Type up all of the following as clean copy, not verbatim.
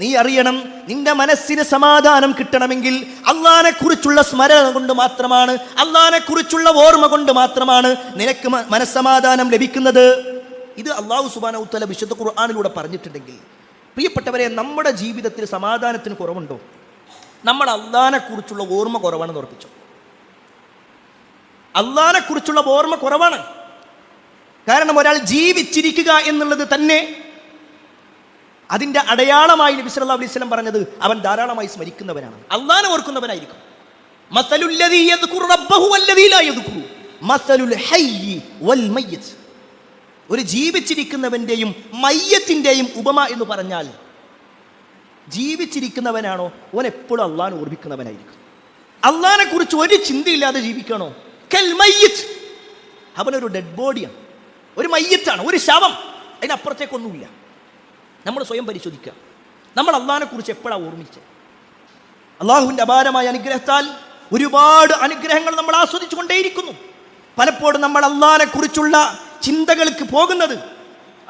നീ അറിയണം, നിന്റെ മനസ്സിന് സമാധാനം കിട്ടണമെങ്കിൽ അള്ളാഹിനെ കുറിച്ചുള്ള സ്മരണ കൊണ്ട് മാത്രമാണ്, അള്ളാഹിനെ കുറിച്ചുള്ള ഓർമ്മ കൊണ്ട് മാത്രമാണ് നിനക്ക് മനസ്സമാധാനം ലഭിക്കുന്നത്. ഇത് അല്ലാഹു സുബ്ഹാനഹു വ തആല വിശുദ്ധ ഖുർആനിലൂടെ പറഞ്ഞിട്ടുണ്ടെങ്കിൽ, പ്രിയപ്പെട്ടവരെ, നമ്മുടെ ജീവിതത്തിൽ സമാധാനത്തിന് കുറവുണ്ടോ? നമ്മൾ അള്ളാഹിനെ കുറിച്ചുള്ള ഓർമ്മ കുറവാണെന്ന് ഉറപ്പിച്ചു. അള്ളാഹിനെ കുറിച്ചുള്ള ഓർമ്മ കുറവാണ്. കാരണം ഒരാൾ ജീവിച്ചിരിക്കുക എന്നുള്ളത് തന്നെ അതിൻ്റെ അടയാളമായി നബി സല്ലല്ലാഹു അലൈഹി വസല്ലം പറഞ്ഞത് അവൻ ധാരാളമായി സ്മരിക്കുന്നവനാണ്, അള്ളാഹിനെ ഓർക്കുന്നവനായിരിക്കും. മസലുൽ ലദീ യദ്കുറു റബ്ബഹു വല്ലദീ ലാ യദ്കുറു മസലുൽ ഹയ്യി വൽ മയ്യിത്ത്. ഒരു ജീവിച്ചിരിക്കുന്നവൻ്റെയും മയ്യത്തിൻ്റെയും ഉപമ എന്ന് പറഞ്ഞാൽ, ജീവിച്ചിരിക്കുന്നവനാണോ ഓൻ എപ്പോഴും അള്ളാഹിനെ ഓർമ്മിക്കുന്നവനായിരിക്കും. അള്ളാഹിനെ കുറിച്ച് ഒരു ചിന്തയില്ലാതെ ജീവിക്കണോ? കൽ മയ്യിത്ത്, അവനൊരു ഡെഡ് ബോഡിയാണ്, ഒരു മയ്യത്താണ്, ഒരു ശവം, അതിനപ്പുറത്തേക്കൊന്നുമില്ല. നമ്മൾ സ്വയം പരിശോധിക്കുക, നമ്മൾ അള്ളാഹിനെ കുറിച്ച് എപ്പോഴാണ് ഓർമ്മിച്ചത്? അള്ളാഹുവിൻ്റെ അപാരമായ അനുഗ്രഹത്താൽ ഒരുപാട് അനുഗ്രഹങ്ങൾ നമ്മൾ ആസ്വദിച്ചു കൊണ്ടേയിരിക്കുന്നു. പലപ്പോഴും നമ്മൾ അള്ളാഹിനെ കുറിച്ചുള്ള ചിന്തകൾക്ക് പോകുന്നത്,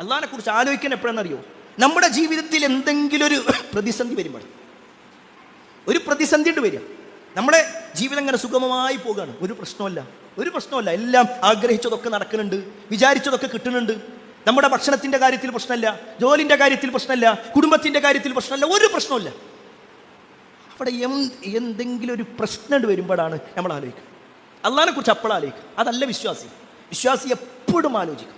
അള്ളാഹിനെ കുറിച്ച് ആലോചിക്കാൻ എപ്പോഴെന്നറിയോ? നമ്മുടെ ജീവിതത്തിൽ എന്തെങ്കിലും ഒരു പ്രതിസന്ധി വരുമ്പോൾ, ഒരു പ്രതിസന്ധി ഉണ്ട് വരിക, നമ്മുടെ ജീവിതം ഇങ്ങനെ സുഗമമായി പോകുകയാണ്, ഒരു പ്രശ്നമല്ല, എല്ലാം ആഗ്രഹിച്ചതൊക്കെ നടക്കുന്നുണ്ട്, വിചാരിച്ചതൊക്കെ കിട്ടുന്നുണ്ട്, നമ്മുടെ ഭക്ഷണത്തിൻ്റെ കാര്യത്തിൽ പ്രശ്നമില്ല, ജോലിൻ്റെ കാര്യത്തിൽ പ്രശ്നമില്ല, കുടുംബത്തിൻ്റെ കാര്യത്തിൽ പ്രശ്നമില്ല, ഒരു പ്രശ്നമില്ല. അവിടെ എന്തെങ്കിലും ഒരു പ്രശ്നം വരുമ്പോഴാണ് നമ്മൾ ആലോചിക്കുക, അള്ളാഹിനെ കുറിച്ച് അപ്പോൾ ആലോചിക്കുക. അതല്ല വിശ്വാസി. വിശ്വാസി എപ്പോഴും ആലോചിക്കും.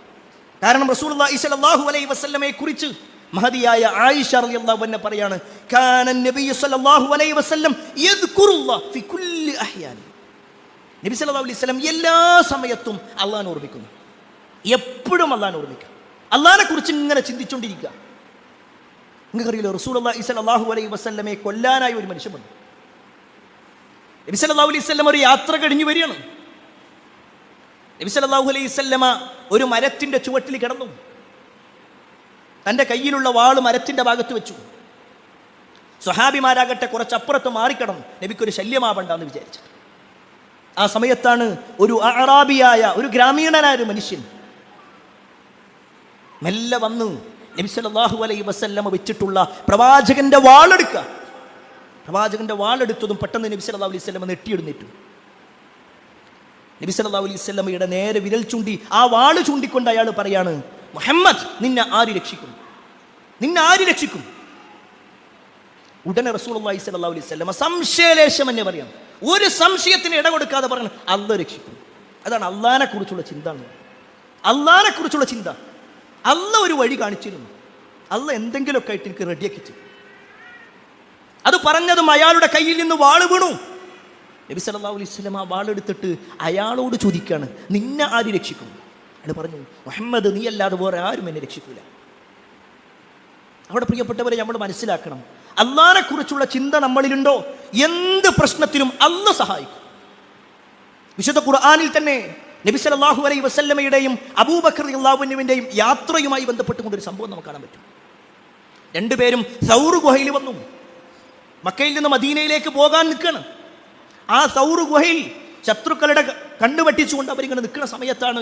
കാരണം റസൂലുള്ളാഹി സ്വല്ലല്ലാഹു അലൈഹി വസല്ലമയെ കുറിച്ച് മഹദിയായ ആയിഷ റളിയല്ലാഹു അൻഹ പറയാണ്, കാന നബിയ്യു സ്വല്ലല്ലാഹു അലൈഹി വസല്ലം യദ്കുറുല്ലാഹ ഫി കുല്ലി അഹ്യാനി. നബി സല്ലല്ലാഹു അലൈഹി വസല്ലം എല്ലാ സമയത്തും അള്ളാഹിനെ ഓർമ്മിക്കുന്നു, എപ്പോഴും അള്ളാഹിനെ ഓർമ്മിക്കുക, അള്ളാഹിനെ കുറിച്ച് ഇങ്ങനെ ചിന്തിച്ചുകൊണ്ടിരിക്കുക. നിങ്ങൾക്കറിയില്ല, റസൂലുള്ളാഹി സ്വല്ലല്ലാഹു അലൈഹി വസല്ലമയെ കൊല്ലാനായി ഒരു മനുഷ്യൻ വന്നു. നബി സല്ലല്ലാഹു അലൈഹി വസല്ലം ഒരു യാത്ര കഴിഞ്ഞു വരികയാണ്. നബി സല്ലല്ലാഹു അലൈഹി വസല്ലമ ഒരു മരത്തിൻ്റെ ചുവട്ടിൽ കിടന്നു. തൻ്റെ കയ്യിലുള്ള വാള് മരത്തിൻ്റെ ഭാഗത്ത് വെച്ചു. സ്വഹാബിമാരാകട്ടെ കുറച്ചപ്പുറത്ത് മാറിക്കിടന്നു, നബിക്കൊരു ശല്യമാവണ്ടെന്ന് വിചാരിച്ചിട്ട്. ആ സമയത്താണ് ഒരു അറാബിയായ, ഒരു ഗ്രാമീണനായ ഒരു മനുഷ്യൻ മെല്ലെ വന്നു നബി സല്ലല്ലാഹു അലൈഹി വസല്ലമ വെച്ചിട്ടുള്ള പ്രവാചകന്റെ വാളെടുക്കുക. പ്രവാചകന്റെ വാളെടുത്തതും പെട്ടെന്ന് നബി സല്ലല്ലാഹു അലൈഹി വസല്ലമ നെട്ടിയെഴുന്നേറ്റു. നബി സല്ലല്ലാഹു അലൈഹി വസല്ലമയുടെ നേരെ വിരൽ ചൂണ്ടി, ആ വാള് ചൂണ്ടിക്കൊണ്ട് അയാൾ പറയാണ്, മുഹമ്മദ്, നിന്നെ ആര് രക്ഷിക്കും? ഉടനെ റസൂലുള്ളാഹി സ്വല്ലല്ലാഹു അലൈഹി വസല്ലമ സംശയലേശം എന്നെ പറയാം, ഒരു സംശയത്തിന് ഇട കൊടുക്കാതെ പറഞ്ഞു, അല്ലാഹ് രക്ഷിക്കും. അതാണ് അള്ളാഹിനെ കുറിച്ചുള്ള ചിന്ത. അള്ളാഹിനെ കുറിച്ചുള്ള ചിന്ത. അല്ലാഹ് ഒരു വഴി കാണിച്ചിരുന്നു, അല്ലാഹ് എന്തെങ്കിലുമൊക്കെ ആയിട്ട് എനിക്ക് റെഡിയാക്കി ചെയ്യും. അത് പറഞ്ഞതും അയാളുടെ കയ്യിൽ നിന്ന് വാള് വീണു. നബി സല്ലല്ലാഹു അലൈഹി വസല്ലം ആ വാളെടുത്തിട്ട് അയാളോട് ചോദിക്കുകയാണ്, നിന്നെ ആര് രക്ഷിക്കും? അയാൾ പറഞ്ഞു, മുഹമ്മദ്, നീ അല്ലാതെ വേറെ ആരും എന്നെ രക്ഷിക്കൂല. അവിടെ പ്രിയപ്പെട്ടവരെ, നമ്മൾ മനസ്സിലാക്കണം, അള്ളാഹിനെ കുറിച്ചുള്ള ചിന്ത നമ്മളിലുണ്ടോ, എന്ത് പ്രശ്നത്തിലും അല്ലാഹ് സഹായിക്കും. വിശുദ്ധ ഖുർആനിൽ തന്നെ നബി സല്ലല്ലാഹു അലൈഹി വസല്ലമയുടെയും അബൂബക്കർ റളിയല്ലാഹു അൻഹുവിൻ്റെയും യാത്രയുമായി ബന്ധപ്പെട്ടുകൊണ്ടൊരു സംഭവം നമുക്ക് കാണാൻ പറ്റും. രണ്ടുപേരും സൗർ ഗുഹയിൽ വന്നു. മക്കയിൽ നിന്ന് മദീനയിലേക്ക് പോകാൻ നിൽക്കുകയാണ്. ആ സൗർ ഗുഹയിൽ ശത്രുക്കളുടെ കണ്ണു വെട്ടിച്ചുകൊണ്ട് അവരിങ്ങനെ നിൽക്കുന്ന സമയത്താണ്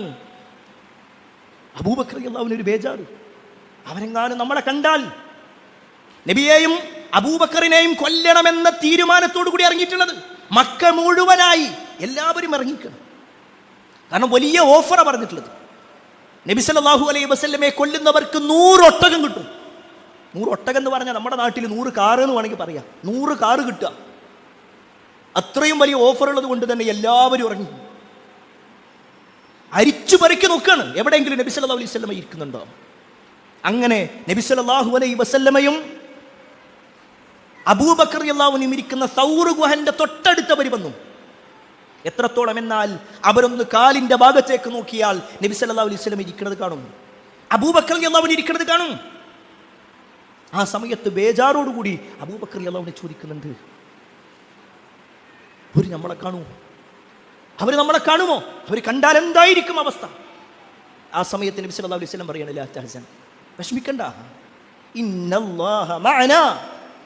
അബൂബക്കർ റളിയല്ലാഹു അൻഹു ഒരു ബേജാറ്. അവരെങ്ങാനും നമ്മളെ കണ്ടാൽ നബിയെയും അബൂബക്കറിനെയും കൊല്ലണമെന്ന തീരുമാനത്തോടു കൂടി ഇറങ്ങിയിട്ടുള്ളത്. മക്ക മുഴുവനായി എല്ലാവരും ഇറങ്ങിക്കണം. കാരണം വലിയ ഓഫറാണ് പറഞ്ഞിട്ടുള്ളത്. നബി സല്ലല്ലാഹു അലൈഹി വസല്ലമയെ കൊല്ലുന്നവർക്ക് 100 ഒട്ടകം കിട്ടും. 100 ഒട്ടകം എന്ന് പറഞ്ഞാൽ നമ്മുടെ നാട്ടിൽ 100 കാറ് എന്ന് വേണമെങ്കിൽ പറയാം. 100 കാറ് കിട്ടുക, അത്രയും വലിയ ഓഫർ ഉള്ളത് കൊണ്ട് തന്നെ എല്ലാവരും ഇറങ്ങി അരിച്ചു പറിക്ക് നോക്കുകയാണ്, എവിടെയെങ്കിലും നബി സല്ലല്ലാഹു അലൈഹി വസല്ലമ ഇരിക്കുന്നുണ്ടോ. അങ്ങനെ നബി സല്ലല്ലാഹു അലൈഹി വസല്ലമയും അബൂബക്കർ റളിയല്ലാഹു അൻഹു ഇരിക്കുന്ന സൗർ ഗുഹന്റെ തൊട്ടടുത്തവർ വന്നു. എത്രത്തോളം എന്നാൽ അവരൊന്ന് കാലിന്റെ ഭാഗത്തേക്ക് നോക്കിയാൽ നബി സല്ലല്ലാഹു അലൈഹി വസല്ലം ഇരിക്കുന്നത് കാണും, അബൂബക്കർ റളിയല്ലാഹു അൻഹു ഇരിക്കുന്നത് കാണും. ആ സമയത്ത് ബേജാറോടുകൂടി അബൂബക്കർ റളിയല്ലാഹു അൻഹു ചോദിക്കുന്നുണ്ട്, അവർ നമ്മളെ കാണുമോ? അവർ കണ്ടാൽ എന്തായിരിക്കും അവസ്ഥ? ആ സമയത്ത് നബി സല്ലല്ലാഹു അലൈഹി വസല്ലം പറയാണ്, ലാ തഹ്സൻ, വിഷമിക്കണ്ട, ഇന്നല്ലാഹ മഅനാ,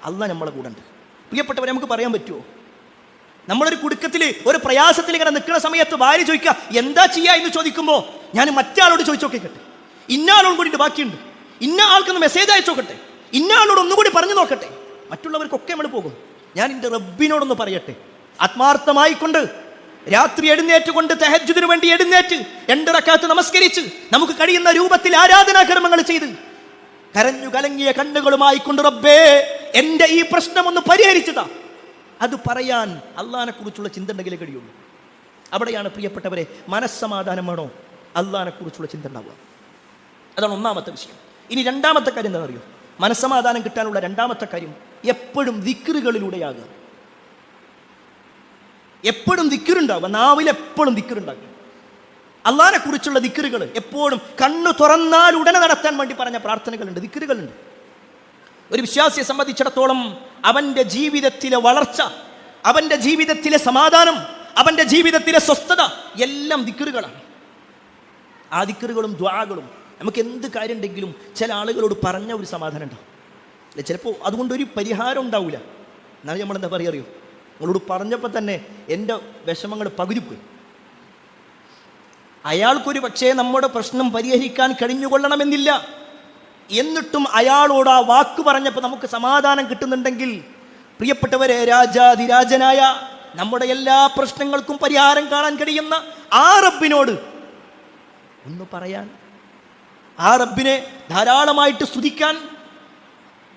അല്ലാഹ് നമ്മളെ കൂടെ ഉണ്ട്. പ്രിയപ്പെട്ടവരെ, നമുക്ക് പറയാൻ പറ്റുമോ? നമ്മളൊരു കുടുക്കത്തിൽ, ഒരു പ്രയാസത്തിൽ ഇങ്ങനെ നിൽക്കുന്ന സമയത്ത് ഭാര്യ ചോദിക്കുക എന്താ ചെയ്യുക എന്ന് ചോദിക്കുമ്പോൾ ഞാൻ മറ്റേ ആളോട് ചോദിച്ചു നോക്കിക്കട്ടെ, ഇന്ന ആളോട് കൂടിയിട്ട് ബാക്കിയുണ്ട്, ഇന്ന ആൾക്കൊന്ന് മെസ്സേജ് അയച്ചു നോക്കട്ടെ, ഇന്നയാളോട് ഒന്നുകൂടി പറഞ്ഞു നോക്കട്ടെ, മറ്റുള്ളവർക്കൊക്കെ നമ്മൾ പോകും. ഞാൻ എൻ്റെ റബ്ബിനോടൊന്ന് പറയട്ടെ, ആത്മാർത്ഥമായിക്കൊണ്ട് രാത്രി എഴുന്നേറ്റുകൊണ്ട് തഹജ്ജുദിനു വേണ്ടി എഴുന്നേറ്റ് 2 റക്അത്ത് നമസ്കരിച്ച് നമുക്ക് കഴിയുന്ന രൂപത്തിൽ ആരാധനാകർമ്മങ്ങൾ ചെയ്ത് കരഞ്ഞു കലങ്ങിയ കണ്ണുകളുമായി കൊണ്ട് റബ്ബേ എൻ്റെ ഈ പ്രശ്നം ഒന്ന് പരിഹരിച്ചതാ, അത് പറയാൻ അള്ളാഹിനെ കുറിച്ചുള്ള ചിന്ത ഉണ്ടെങ്കിലേ കഴിയുള്ളൂ. അവിടെയാണ് പ്രിയപ്പെട്ടവരെ മനസ്സമാധാനം വേണോ അള്ളാഹിനെ കുറിച്ചുള്ള ചിന്ത ഉണ്ടാവുക. അതാണ് ഒന്നാമത്തെ വിഷയം. ഇനി രണ്ടാമത്തെ കാര്യം എന്താ അറിയോ? മനസ്സമാധാനം കിട്ടാനുള്ള രണ്ടാമത്തെ കാര്യം എപ്പോഴും ദിക്റുകളിലൂടെയാകുക. എപ്പോഴും ദിക്റുണ്ടാവുക, നാവിൽ എപ്പോഴും ദിക്റുണ്ടാകുക. അള്ളാഹിനെ കുറിച്ചുള്ള ദിക്റുകൾ എപ്പോഴും കണ്ണു തുറന്നാൽ ഉടനെ നടത്താൻ വേണ്ടി പറഞ്ഞ പ്രാർത്ഥനകളുണ്ട്, ദിക്റുകളുണ്ട്. ഒരു വിശ്വാസിയെ സംബന്ധിച്ചിടത്തോളം അവന്റെ ജീവിതത്തിലെ വളർച്ച, അവന്റെ ജീവിതത്തിലെ സമാധാനം, അവന്റെ ജീവിതത്തിലെ സ്വസ്ഥത എല്ലാം ദിക്റുകളാണ്. ആ ദിക്റുകളും ദുആകളും നമുക്ക് എന്ത് കാര്യം ഉണ്ടെങ്കിലും ചില ആളുകളോട് പറഞ്ഞ ഒരു സമാധാനം ഉണ്ടാവും അല്ലെ, ചിലപ്പോൾ അതുകൊണ്ടൊരു പരിഹാരം ഉണ്ടാവില്ല. എന്നാലും നമ്മളെന്താ പറയുക അറിയോ? നിങ്ങളോട് പറഞ്ഞപ്പോൾ തന്നെ എൻ്റെ വിഷമങ്ങൾ പകുതി പോയി. അയാൾക്കൊരു പക്ഷേ നമ്മുടെ പ്രശ്നം പരിഹരിക്കാൻ കഴിഞ്ഞുകൊള്ളണമെന്നില്ല, എന്നിട്ടും അയാളോട് ആ വാക്ക് പറഞ്ഞപ്പോൾ നമുക്ക് സമാധാനം കിട്ടുന്നുണ്ടെങ്കിൽ പ്രിയപ്പെട്ടവരെ, രാജാതിരാജനായ നമ്മുടെ എല്ലാ പ്രശ്നങ്ങൾക്കും പരിഹാരം കാണാൻ കഴിയുന്ന ആ റബ്ബിനോട് ഒന്ന് പറയാൻ, ആ റബ്ബിനെ ധാരാളമായിട്ട് സ്തുതിക്കാൻ,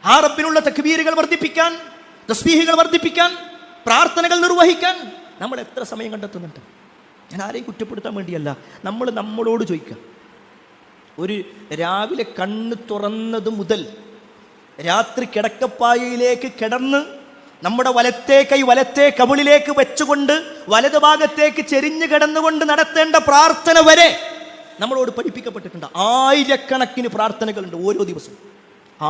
ആ റബ്ബിനുള്ള തക്ബീറുകൾ വർദ്ധിപ്പിക്കാൻ, തസ്ബീഹുകൾ വർദ്ധിപ്പിക്കാൻ, പ്രാർത്ഥനകൾ നിർവഹിക്കാൻ നമ്മൾ എത്ര സമയം കണ്ടെത്തുന്നുണ്ട്? ഞാൻ ആരെയും കുറ്റപ്പെടുത്താൻ വേണ്ടിയല്ല, നമ്മൾ നമ്മളോട് ചോദിക്കുക. ഒരു രാവിലെ കണ്ണ് തുറന്നത് മുതൽ രാത്രി കിടക്കപ്പായയിലേക്ക് കിടന്ന് നമ്മുടെ വലത്തേ കൈ വലത്തേ കവിളിലേക്ക് വെച്ചുകൊണ്ട് വലതു ഭാഗത്തേക്ക് ചെരിഞ്ഞു കിടന്നുകൊണ്ട് നടത്തേണ്ട പ്രാർത്ഥന വരെ നമ്മളോട് പഠിപ്പിക്കപ്പെട്ടിട്ടുണ്ട്. ആയിരക്കണക്കിന് പ്രാർത്ഥനകളുണ്ട് ഓരോ ദിവസവും,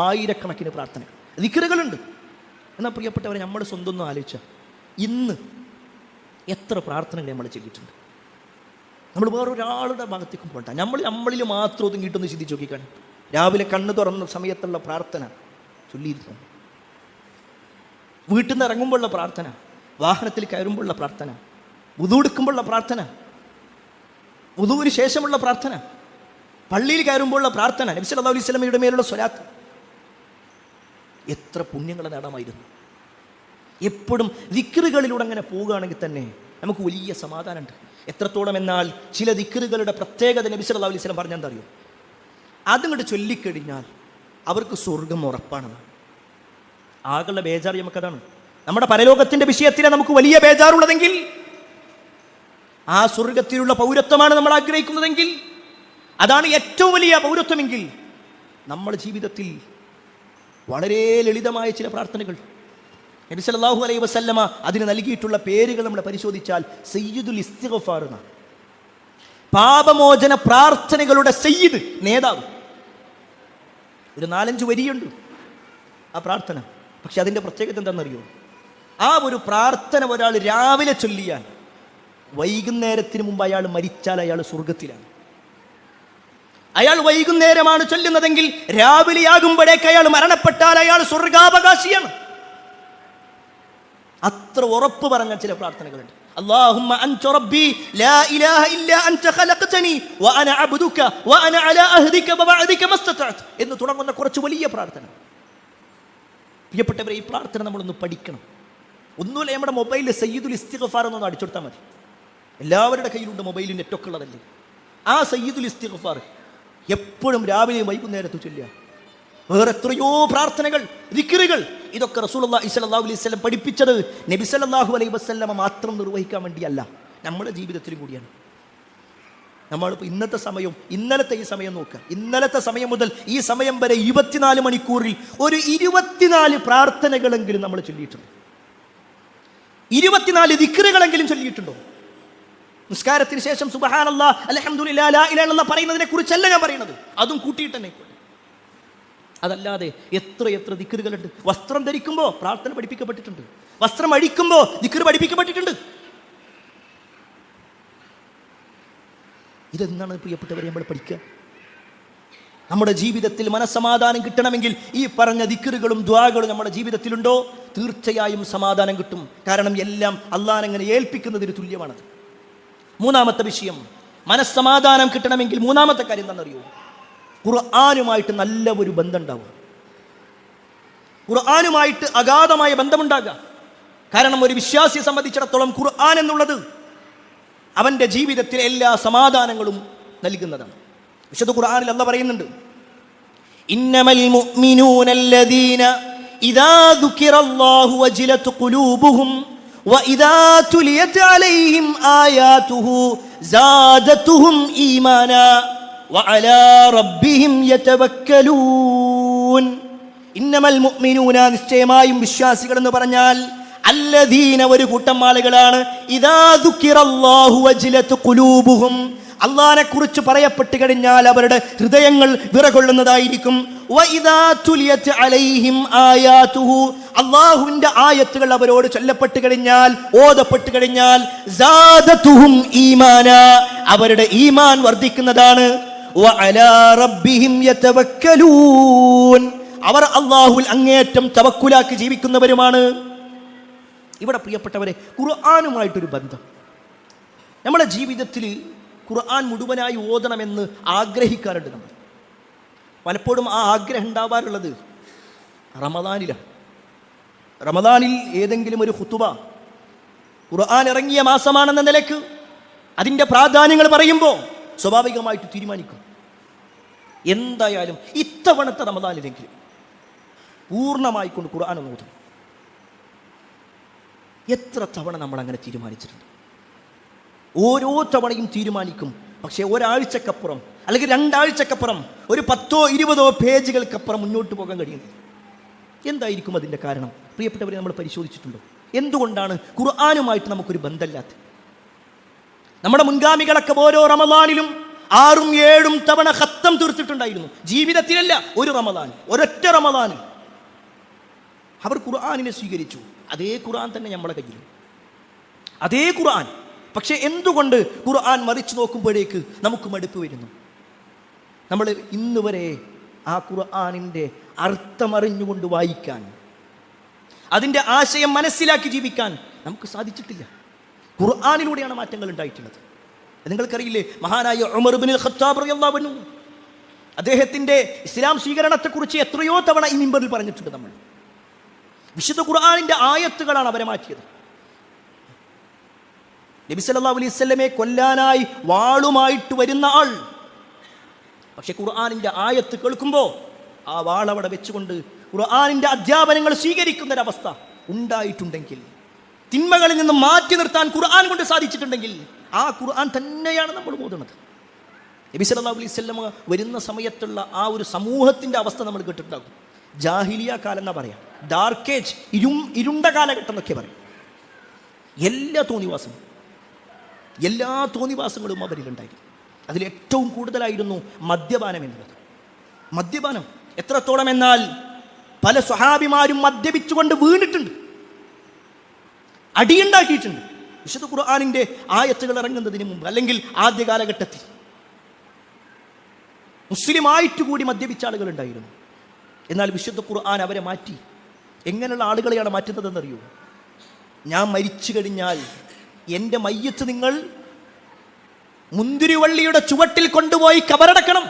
ആയിരക്കണക്കിന് പ്രാർത്ഥനകൾ, ദിക്റുകളുണ്ട്. എന്നാൽ പ്രിയപ്പെട്ടവരെ, നമ്മൾ സ്വന്തം ഒന്ന് ആലോചിച്ചാൽ ഇന്ന് എത്ര പ്രാർത്ഥനകൾ നമ്മൾ ചൊല്ലിയിട്ടുണ്ട്? നമ്മൾ വേറൊരാളുടെ ഭാഗത്തേക്കും പോകണ്ട, നമ്മളിൽ മാത്രം ഒതുങ്ങിയിട്ടൊന്ന് ചിന്തിച്ച് നോക്കിക്കാണ്. രാവിലെ കണ്ണ് തുറന്ന സമയത്തുള്ള പ്രാർത്ഥന ചൊല്ലിയിരുന്നു, വീട്ടിൽ നിന്ന് ഇറങ്ങുമ്പോഴുള്ള പ്രാർത്ഥന, വാഹനത്തിൽ കയറുമ്പോഴുള്ള പ്രാർത്ഥന, വുദു എടുക്കുമ്പോഴുള്ള പ്രാർത്ഥന, വുദുവിന് ശേഷമുള്ള പ്രാർത്ഥന, പള്ളിയിൽ കയറുമ്പോഴുള്ള പ്രാർത്ഥന, നബി സല്ലല്ലാഹു അലൈഹി വസല്ലമയുടെ മേലുള്ള സ്വലാത്ത്, എത്ര പുണ്യങ്ങൾ നേടാമായിരുന്നു. എപ്പോഴും ദിക്റുകളിലൂടെ അങ്ങനെ പോവുകയാണെങ്കിൽ തന്നെ നമുക്ക് വലിയ സമാധാനമുണ്ട്. എത്രത്തോളം എന്നാൽ ചില ദിക്റുകളുടെ പ്രത്യേകത നബി സല്ലല്ലാഹു അലൈഹി വസല്ലം പറഞ്ഞെന്താ അറിയോ? അതുകൊണ്ട് ചൊല്ലിക്കഴിഞ്ഞാൽ അവർക്ക് സ്വർഗം ഉറപ്പാണെന്ന്. ആകുള്ള ബേജാർ നമുക്കതാണ്. നമ്മുടെ പരലോകത്തിന്റെ വിഷയത്തിലെ നമുക്ക് വലിയ ബേജാറുള്ളതെങ്കിൽ, ആ സ്വർഗത്തിലുള്ള പൗരത്വമാണ് നമ്മൾ ആഗ്രഹിക്കുന്നതെങ്കിൽ, അതാണ് ഏറ്റവും വലിയ പൗരത്വമെങ്കിൽ, നമ്മുടെ ജീവിതത്തിൽ വളരെ ലളിതമായ ചില പ്രാർത്ഥനകൾ നബി സല്ലല്ലാഹു അലൈഹി വസല്ലമ അതിന് നൽകിയിട്ടുള്ള പേരുകൾ നമ്മൾ പരിശോധിച്ചാൽ സയ്യിദുൽ ഇസ്തിഗ്ഫാർ എന്ന പാപമോചന പ്രാർത്ഥനകളുടെ സയ്യിദ്, നേതാവ്. ഒരു 4-5 വരിയുണ്ട് ആ പ്രാർത്ഥന. പക്ഷെ അതിൻ്റെ പ്രത്യേകത എന്താണെന്നറിയോ? ആ ഒരു പ്രാർത്ഥന ഒരാൾ രാവിലെ ചൊല്ലിയാൽ വൈകുന്നേരത്തിന് മുമ്പ് അയാൾ മരിച്ചാൽ അയാൾ സ്വർഗത്തിലാണ്. അയാൾ വൈകുന്നേരമാണ് ചൊല്ലുന്നതെങ്കിൽ രാവിലെയാകുമ്പോഴേക്ക് അയാൾ മരണപ്പെട്ടാൽ അയാൾ സ്വർഗാവകാശിയാണ്. അത്ര ഉറപ്പ് പറഞ്ഞ ചില പ്രാർത്ഥനകളുണ്ട്. അല്ലാഹുമ്മ അൻത റബ്ബി ലാ ഇലാഹ ഇല്ലാ അൻത ഖലഖതനി വഅന അബ്ദുക വഅന അലാ അഹ്ദിക വവഅദിക മസ്തതഅത് എന്ന് തുടങ്ങുന്ന കുറച്ച് വലിയ പ്രാർത്ഥന. പ്രിയപ്പെട്ടവരെ, ഈ പ്രാർത്ഥന നമ്മളൊന്ന് പഠിക്കണം. ഒന്നുമില്ല, നമ്മുടെ മൊബൈലിൽ സയ്യിദുൽ ഇസ്തിഗ്ഫാർ എന്നൊന്ന് അടിച്ചെടുത്താൽ മതി. എല്ലാവരുടെ കയ്യിലുണ്ട് മൊബൈലിൽ, നെറ്റൊക്കെ ഉള്ളതല്ലേ. ആ സയ്യിദുൽ ഇസ്തിഗ്ഫാർ എപ്പോഴും രാവിലെയും വൈകുന്നേരത്തും ചൊല്ലുക. വേറെ എത്രയോ പ്രാർത്ഥനകൾ, ദിക്റുകൾ, ഇതൊക്കെ റസൂലുള്ളാഹി സ്വല്ലല്ലാഹു അലൈഹി വസല്ലം പഠിപ്പിച്ചത് നബി സല്ലല്ലാഹു അലൈഹി വസല്ലമ മാത്രം നിർവഹിക്കാൻ വേണ്ടിയല്ല, നമ്മുടെ ജീവിതത്തിലും കൂടിയാണ്. നമ്മളിപ്പോൾ ഇന്നത്തെ സമയം, ഇന്നലത്തെ ഈ സമയം നോക്കുക. ഇന്നലത്തെ സമയം മുതൽ ഈ സമയം വരെ 24 മണിക്കൂറിൽ ഒരു 24 പ്രാർത്ഥനകളെങ്കിലും നമ്മൾ ചൊല്ലിയിട്ടുണ്ട്. 24 ദിക്റുകളെങ്കിലും ചൊല്ലിയിട്ടുണ്ടോ? നിസ്കാരത്തിന് ശേഷം സുബ്ഹാനല്ലാഹ് അൽഹംദുലില്ലാഹ് ലാ ഇലാഹ ഇല്ലല്ലാഹ് പറയുന്നതിനെ കുറിച്ചല്ല ഞാൻ പറയുന്നത്, അതും കൂട്ടിയിട്ട് തന്നെ. അതല്ലാതെ എത്ര എത്ര ദിക്റുകളുണ്ട്. വസ്ത്രം ധരിക്കുമ്പോൾ പ്രാർത്ഥന പഠിപ്പിക്കപ്പെട്ടിട്ടുണ്ട്, വസ്ത്രം അഴിക്കുമ്പോൾ ദിക്റ് പഠിപ്പിക്കപ്പെട്ടിട്ടുണ്ട്. ഇതെന്താണ് പ്രിയപ്പെട്ടവരെ നമ്മൾ പഠിക്കുക? നമ്മുടെ ജീവിതത്തിൽ മനസ്സമാധാനം കിട്ടണമെങ്കിൽ ഈ പറഞ്ഞ ദിക്റുകളും ദുആകളും നമ്മുടെ ജീവിതത്തിലുണ്ടോ? തീർച്ചയായും സമാധാനം കിട്ടും. കാരണം എല്ലാം അല്ലാഹനെ അങ്ങനെ ഏൽപ്പിക്കുന്നതിന് തുല്യമാണത്. മൂന്നാമത്തെ വിഷയം, മനസ്സമാധാനം കിട്ടണമെങ്കിൽ മൂന്നാമത്തെ കാര്യം എന്താണെന്നറിയോ? ഖുർആനുമായിട്ട് നല്ല ഒരു ബന്ധം ഉണ്ടാവുക. ഖുർആനുമായിട്ട് അഗാധമായ ബന്ധമുണ്ടാകുക. കാരണം ഒരു വിശ്വാസിയെ സംബന്ധിച്ചിടത്തോളം ഖുർആൻ എന്നുള്ളത് അവന്റെ ജീവിതത്തിലെ എല്ലാ സമാധാനങ്ങളും നൽകുന്നതാണ്. വിശുദ്ധ ഖുർആനിൽ അല്ലാഹ് പറയുന്നുണ്ട്, ഇന്നമൽ മുഅ്മിനൂനല്ലദീന ഇദാ ദുകിറല്ലാഹു വജിലത് ഖുലൂബുഹും വഇദാ തുലിയത് അലൈഹിം ആയാതുഹു സാദതുഹും ഈമാനാ വഅലാ റബ്ബിഹിം യതവക്കലൂൻ. ഇന്നമൽ മുഅ്മിനൂന, നിശ്ചയമായും വിശ്വാസികൾ എന്ന് പറഞ്ഞാൽ, അല്ലദീന, ഒരു കൂട്ടം ആളുകളാണ്, ഇദാ ദുകിറല്ലാഹു വജിലത് ഖുലൂബുഹും, അല്ലാഹനെ കുറിച്ച് പറയപ്പെട്ട് കഴിഞ്ഞാൽ അവരുടെ ഹൃദയങ്ങൾ വിറകൊള്ളുന്നതായിരിക്കും. വഇദാ തുലിയത് അലൈഹിം ആയാതുഹു, അല്ലാഹുവിന്റെ ആയത്തുകൾ അവരോട് ചൊല്ലപ്പെട്ട് കഴിഞ്ഞാൽ, ഓതപ്പെട്ട് കഴിഞ്ഞാൽ, സാദതുഹും ഈമാനാ, അവരുടെ ഈമാൻ വർദ്ധിക്കുന്നതാണ്. വഅലാ റബ്ബിഹിം യതവക്കലൂൻ, അവർ അല്ലാഹുവിൽ അങ്ങേയറ്റം തവക്കുലാക്കി ജീവിക്കുന്നവരുമാണ്. ഇവിടെ പ്രിയപ്പെട്ടവരെ, ഖുർആനുമായിട്ടൊരു ബന്ധം. നമ്മുടെ ജീവിതത്തിൽ ഖുർആൻ മുഴുവനായി ഓതണമെന്ന് ആഗ്രഹിക്കാറുണ്ട് നമ്മൾ. പലപ്പോഴും ആ ആഗ്രഹം ഉണ്ടാവാറുള്ളത് റമദാനിലാണ്. റമദാനിൽ ഏതെങ്കിലും ഒരു ഖുതുബ ഖുർആൻ ഇറങ്ങിയ മാസമാണെന്ന നിലയ്ക്ക് അതിൻ്റെ പ്രാധാന്യങ്ങൾ പറയുമ്പോൾ സ്വാഭാവികമായിട്ട് തീരുമാനിക്കും, എന്തായാലും ഇത്തവണത്തെ റമദാനിലെങ്കിലും പൂർണ്ണമായിക്കൊണ്ട് ഖുർആൻ ഒന്ന് ഓതണം. എത്ര തവണ നമ്മൾ അങ്ങനെ തീരുമാനിച്ചിട്ടുണ്ട്? ഓരോ തവണയും തീരുമാനിക്കും. പക്ഷേ ഒരാഴ്ചക്കപ്പുറം അല്ലെങ്കിൽ 2 ആഴ്ചക്കപ്പുറം ഒരു 10-20 പേജുകൾക്കപ്പുറം മുന്നോട്ട് പോകാൻ കഴിയുന്നത് എന്തായിരിക്കും അതിൻ്റെ കാരണം? പ്രിയപ്പെട്ടവരെ, നമ്മൾ പരിശോധിച്ചിട്ടുണ്ടോ എന്തുകൊണ്ടാണ് ഖുർആനുമായിട്ട് നമുക്കൊരു ബന്ധമില്ലാത്തത്? നമ്മുടെ മുൻഗാമികളൊക്കെ ഓരോ റമദാനിലും 6-7 തവണ ഖത്തം തീർത്തിട്ടുണ്ടായിരുന്നു. ജീവിതത്തിലല്ല, ഒരു റമദാനിൽ, ഒരൊറ്റ റമദാനിൽ അവർ ഖുർആനിനെ സ്വീകരിച്ചു. അതേ ഖുർആൻ തന്നെ നമ്മുടെ കയ്യിൽ, അതേ ഖുർആൻ. പക്ഷെ എന്തുകൊണ്ട് ഖുർആൻ മറിച്ച് നോക്കുമ്പോഴേക്ക് നമുക്ക് മടുപ്പ് വരുന്നു? നമ്മൾ ഇന്ന് വരെ ആ ഖുർആനിൻ്റെ അർത്ഥമറിഞ്ഞുകൊണ്ട് വായിക്കാൻ, അതിൻ്റെ ആശയം മനസ്സിലാക്കി ജീവിക്കാൻ നമുക്ക് സാധിച്ചിട്ടില്ല. ഖുർആനിലൂടെയാണ് മാറ്റങ്ങൾ ഉണ്ടായിട്ടുള്ളത്. നിങ്ങൾക്കറിയില്ലേ, മഹാനായ ഉമർ ഇബ്നുൽ ഖത്താബ് റളിയല്ലാഹു അൻഹു അദ്ദേഹത്തിൻ്റെ ഇസ്ലാം സ്വീകരണത്തെക്കുറിച്ച് എത്രയോ തവണ ഈ മിമ്പറിൽ പറഞ്ഞിട്ടുണ്ട്. നമ്മൾ വിശുദ്ധ ഖുർആനിൻ്റെ ആയത്തുകളാണ് അവരെ മാറ്റിയത്. നബി സല്ലല്ലാഹു അലൈഹി വസല്ലമയെ കൊല്ലാനായി വാളുമായിട്ട് വരുന്ന ആൾ, പക്ഷെ ഖുർആനിൻ്റെ ആയത്ത് കേൾക്കുമ്പോൾ ആ വാളവിടെ വെച്ചുകൊണ്ട് ഖുർആനിൻ്റെ അധ്യാപനങ്ങൾ സ്വീകരിക്കുന്നൊരവസ്ഥ ഉണ്ടായിട്ടുണ്ടെങ്കിൽ, തിന്മകളിൽ നിന്ന് മാറ്റി നിർത്താൻ ഖുർആൻ കൊണ്ട് സാധിച്ചിട്ടുണ്ടെങ്കിൽ, ആ ഖുർആൻ തന്നെയാണ് നമ്മൾ ഓതുന്നത്. നബി സല്ലല്ലാഹു അലൈഹി വസല്ലമ വരുന്ന സമയത്തുള്ള ആ ഒരു സമൂഹത്തിൻ്റെ അവസ്ഥ നമ്മൾ കേട്ടിട്ടുണ്ടാകും. ജാഹിലിയ കാലം എന്നാ പറയാം, ഡാർക്ക് ഏജ്, ഇരുണ്ട കാലഘട്ടം എന്നൊക്കെ പറയും. എല്ലാ തോന്നിവാസങ്ങളും അവരിലുണ്ടായിരുന്നു. അതിലേറ്റവും കൂടുതലായിരുന്നു മദ്യപാനം എന്നുള്ളത്. മദ്യപാനം എത്രത്തോളം എന്നാൽ പല സ്വഹാബിമാരും മദ്യപിച്ചുകൊണ്ട് വീണിട്ടുണ്ട്, അടിയുണ്ടാക്കിയിട്ടുണ്ട്. വിശുദ്ധ ഖുർആനിൻ്റെ ആയത്തുകൾ ഇറങ്ങുന്നതിന് മുമ്പ് അല്ലെങ്കിൽ ആദ്യ കാലഘട്ടത്തിൽ മുസ്ലിമായിട്ട് കൂടി മദ്യപിച്ച ആളുകൾ ഉണ്ടായിരുന്നു. എന്നാൽ വിശുദ്ധ ഖുർആൻ അവരെ മാറ്റി. എങ്ങനെയുള്ള ആളുകളെയാണ് മാറ്റുന്നതെന്നറിയോ? ഞാൻ മരിച്ചു കഴിഞ്ഞാൽ എൻ്റെ മയ്യത്ത് നിങ്ങൾ മുന്തിരിവള്ളിയുടെ ചുവട്ടിൽ കൊണ്ടുപോയി കബറടക്കണം.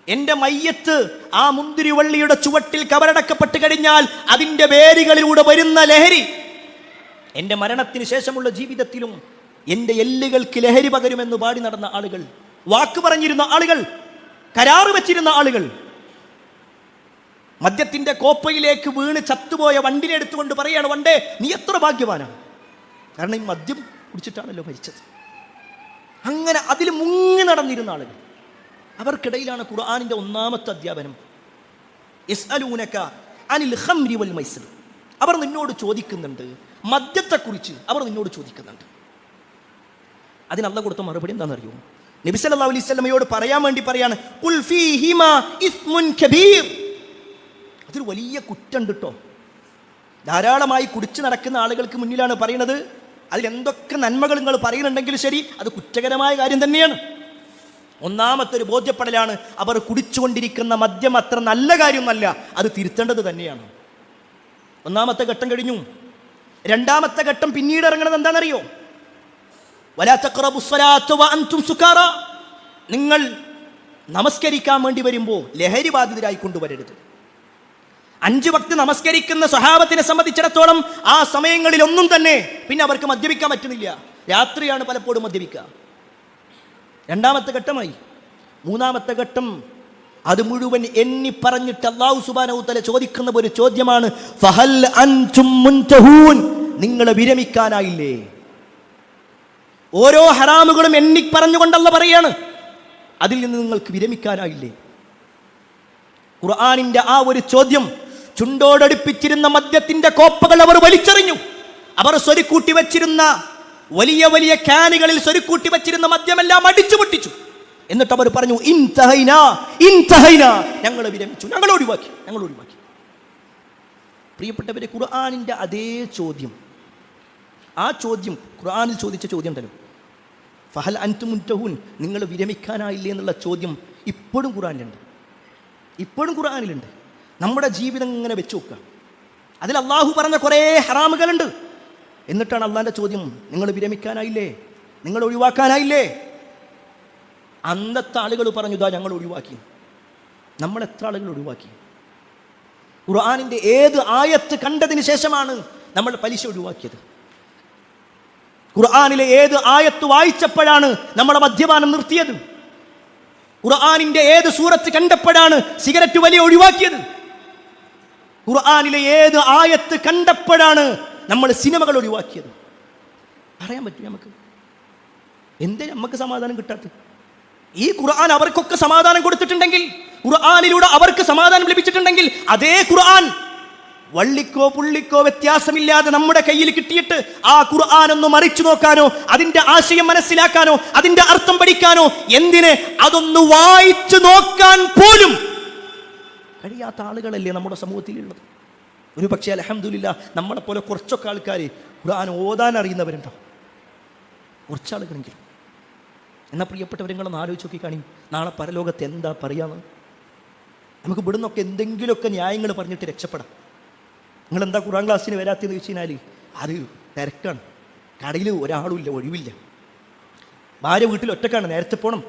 എൻ്റെ മയ്യത്ത് ആ മുന്തിരിവള്ളിയുടെ ചുവട്ടിൽ കബറടക്കപ്പെട്ട് കഴിഞ്ഞാൽ അതിൻ്റെ വേരുകളിലൂടെ വരുന്ന ലഹരി എൻ്റെ മരണത്തിന് ശേഷമുള്ള ജീവിതത്തിലും എൻ്റെ എല്ലുകൾക്ക് ലഹരി പകരുമെന്ന് പാടി നടന്ന ആളുകൾ, വാക്ക് പറഞ്ഞിരുന്ന ആളുകൾ, കരാറ് വെച്ചിരുന്ന ആളുകൾ, മദ്യത്തിൻ്റെ കോപ്പയിലേക്ക് വീണ് ചത്തുപോയ വണ്ടിനെ എടുത്തുകൊണ്ട് പറയാണ്, വണ്ടേ നീ എത്ര ഭാഗ്യവാനാണ്, കാരണം ഈ മദ്യം കുടിച്ചിട്ടാണല്ലോ മരിച്ചത്. അങ്ങനെ അതിൽ മുങ്ങി നടന്നിരുന്ന ആളുകൾ. അവർക്കിടയിലാണ് ഖുർആനിൻ്റെ ഒന്നാമത്തെ അധ്യാപനം. യസ്അലൂനക അനിൽ ഖംരി വൽ മൈസിർ. അവർ നിന്നോട് ചോദിക്കുന്നുണ്ട്, മദ്യത്തെക്കുറിച്ച് അവർ നിന്നോട് ചോദിക്കുന്നുണ്ട്. അതിന് അല്ലാഹു കൊടുത്ത മറുപടി എന്താണെന്നറിയോ? നബി സല്ലല്ലാഹു അലൈഹി വസല്ലമയോട് പറയാൻ വേണ്ടി പറയാണ്, ഖുൽ ഫീഹിമാ ഇസ്മുൻ കബീർ. അതൊരു വലിയ കുറ്റമുണ്ട് കേട്ടോ. ധാരാളമായി കുടിച്ചു നടക്കുന്ന ആളുകൾക്ക് മുന്നിലാണ് പറയുന്നത്, അതിലെന്തൊക്കെ നന്മകൾ നിങ്ങൾ പറയുന്നുണ്ടെങ്കിലും ശരി, അത് കുറ്റകരമായ കാര്യം തന്നെയാണ്. ഒന്നാമത്തെ ഒരു ബോധ്യപ്പെടലാണ്, അവർ കുടിച്ചുകൊണ്ടിരിക്കുന്ന മദ്യം അത്ര നല്ല കാര്യമൊന്നല്ല, അത് തിരുത്തേണ്ടത് തന്നെയാണ്. ഒന്നാമത്തെ ഘട്ടം കഴിഞ്ഞു. രണ്ടാമത്തെ ഘട്ടം പിന്നീട് ഇറങ്ങുന്നത് എന്താണെന്നറിയോ? വലാ തഖറബുസ്സലാത്ത വഅൻതും സുകാറ. നിങ്ങൾ നമസ്കരിക്കാൻ വേണ്ടി വരുമ്പോൾ ലഹരി ബാധിതരായി കൊണ്ടുവരരുത്. 5 വക്ത് നമസ്കരിക്കുന്ന സ്വഹാബത്തിനെ സംബന്ധിച്ചിടത്തോളം ആ സമയങ്ങളിൽ ഒന്നും തന്നെ പിന്നെ അവർക്ക് മദ്യപിക്കാൻ പറ്റുന്നില്ല. രാത്രിയാണ് പലപ്പോഴും മദ്യപിക്കുക. 2ാമത്തെ ഘട്ടമായി. 3ാമത്തെ ഘട്ടം അത് മുഴുവൻ എണ്ണി പറഞ്ഞിട്ട് അല്ലാഹു സുബ്ഹാനഹു വ തആല ചോദിക്കുന്ന ഒരു ചോദ്യമാണ്, ഫഹൽ അൻതും മുൻതഹൂൻ, നിങ്ങൾ വിരമിക്കാനായില്ലേ? ഓരോ ഹറാമുകളും എണ്ണി പറഞ്ഞുകൊണ്ടല്ല പറയാണ്, അതിൽ നിന്ന് നിങ്ങൾക്ക് വിരമിക്കാനായില്ലേ? ഖുർആനിന്റെ ആ ഒരു ചോദ്യം ചുണ്ടോടടുപ്പിച്ചിരുന്ന മദ്യത്തിന്റെ കോപ്പകൾ അവർ വലിച്ചെറിഞ്ഞു. അവർ സ്വരുക്കൂട്ടി വെച്ചിരുന്ന വലിയ വലിയ ക്യാനുകളിൽ സ്വരുക്കൂട്ടി വെച്ചിരുന്ന മദ്യമെല്ലാം അടിച്ചു പൊട്ടിച്ചു. എന്നിട്ട് അവർ പറഞ്ഞു, ഞങ്ങൾ വിരമിച്ചു, ഞങ്ങൾ ഒഴിവാക്കി. പ്രിയപ്പെട്ടവരെ, ഖുർആനിന്റെ അതേ ചോദ്യം, ആ ചോദ്യം ഖുർആനിൽ ചോദിച്ച ചോദ്യം ഉണ്ടല്ലോ, ഫഹൽ അൻതും മുൻതഹൂൻ, നിങ്ങൾ വിരമിക്കാനായില്ലേ എന്നുള്ള ചോദ്യം ഇപ്പോഴും ഖുർആനിലുണ്ട്. നമ്മുടെ ജീവിതം ഇങ്ങനെ വെച്ച് നോക്കുക. അതിൽ അള്ളാഹു പറഞ്ഞ കുറേ ഹറാമുകളുണ്ട്. എന്നിട്ടാണ് അള്ളാഹിന്റെ ചോദ്യം, നിങ്ങൾ വിരമിക്കാനായില്ലേ, നിങ്ങൾ ഒഴിവാക്കാനായില്ലേ? അന്നത്തെ ആളുകൾ പറഞ്ഞു, ഇതാ ഞങ്ങൾ ഒഴിവാക്കി. നമ്മൾ എത്ര ആളുകൾ ഒഴിവാക്കി? ഖുർആനിന്റെ ഏത് ആയത്ത് കണ്ടതിന് ശേഷമാണ് നമ്മൾ പലിശ ഒഴിവാക്കിയത്? ഖുർആനിലെ ഏത് ആയത്ത് വായിച്ചപ്പോഴാണ് നമ്മുടെ മദ്യപാനം നിർത്തിയത്? ഖുർആനിന്റെ ഏത് സൂറത്ത് കണ്ടപ്പോഴാണ് സിഗരറ്റ് വലി ഒഴിവാക്കിയത്? ഖുർആനിലെ ഏത് ആയത്ത് കണ്ടപ്പോഴാണ് നമ്മൾ സിനിമകൾ ഒഴിവാക്കിയത്? പറയാൻ പറ്റും നമുക്ക്? എന്തേ നമുക്ക് സമാധാനം കിട്ടാത്തത്? ഈ ഖുർആൻ അവർക്കൊക്കെ സമാധാനം കൊടുത്തിട്ടുണ്ടെങ്കിൽ, ഖുർആനിലൂടെ അവർക്ക് സമാധാനം ലഭിച്ചിട്ടുണ്ടെങ്കിൽ, അതേ ഖുർആൻ വള്ളിക്കോ പുള്ളിക്കോ വ്യത്യാസമില്ലാതെ നമ്മുടെ കയ്യിൽ കിട്ടിയിട്ട് ആ ഖുർആൻ ഒന്ന് മറിച്ചു നോക്കാനോ, അതിന്റെ ആശയം മനസ്സിലാക്കാനോ, അതിന്റെ അർത്ഥം പഠിക്കാനോ, എന്തിന് അതൊന്ന് വായിച്ചു നോക്കാൻ പോലും കഴിയാത്ത ആളുകളല്ലേ നമ്മുടെ സമൂഹത്തിലുള്ളത്. ഒരു പക്ഷേ അൽഹംദുലില്ലാഹ് നമ്മളെ പോലെ കുറച്ചൊക്കെ ആൾക്കാർ ഖുർആൻ ഓതാൻ അറിയുന്നവരുണ്ടോ? കുറച്ചാളുകളെങ്കിലും. എന്നാൽ പ്രിയപ്പെട്ടവർ, നിങ്ങളൊന്ന് ആലോചിച്ച് നോക്കി കാണി, നാളെ പരലോകത്ത് എന്താ പറയാന്ന്? നമുക്ക് ഇവിടുന്നൊക്കെ എന്തെങ്കിലുമൊക്കെ ന്യായങ്ങൾ പറഞ്ഞിട്ട് രക്ഷപ്പെടാം. നിങ്ങളെന്താ ഖുർആൻ ക്ലാസ്സിന് വരാത്തെന്ന് ചോദിച്ചു കഴിഞ്ഞാൽ അത് തിരക്കാണ്, കടയിൽ ഒരാളുമില്ല, ഒഴിവില്ല, ഭാര്യ വീട്ടിൽ ഒറ്റക്കാണ്, നേരത്തെ പോകണം,